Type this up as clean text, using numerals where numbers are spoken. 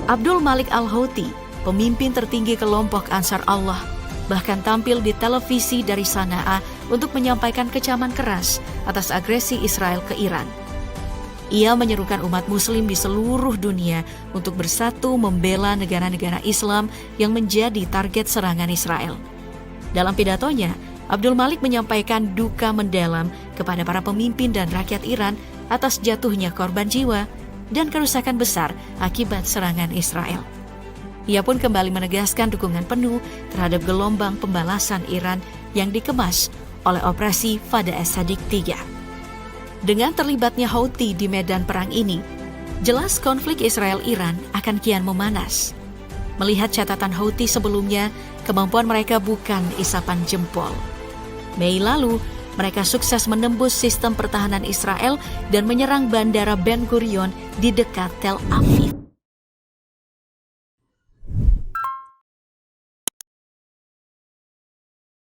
Abdul Malik Al-Houthi, pemimpin tertinggi kelompok Ansar Allah, bahkan tampil di televisi dari Sanaa untuk menyampaikan kecaman keras atas agresi Israel ke Iran. Ia menyerukan umat muslim di seluruh dunia untuk bersatu membela negara-negara Islam yang menjadi target serangan Israel. Dalam pidatonya, Abdul Malik menyampaikan duka mendalam kepada para pemimpin dan rakyat Iran atas jatuhnya korban jiwa dan kerusakan besar akibat serangan Israel. Ia pun kembali menegaskan dukungan penuh terhadap gelombang pembalasan Iran yang dikemas oleh operasi Fada Es-Sadiq III. Dengan terlibatnya Houthi di medan perang ini, jelas konflik Israel-Iran akan kian memanas. Melihat catatan Houthi sebelumnya, kemampuan mereka bukan isapan jempol. Mei lalu, mereka sukses menembus sistem pertahanan Israel dan menyerang bandara Ben Gurion di dekat Tel Aviv.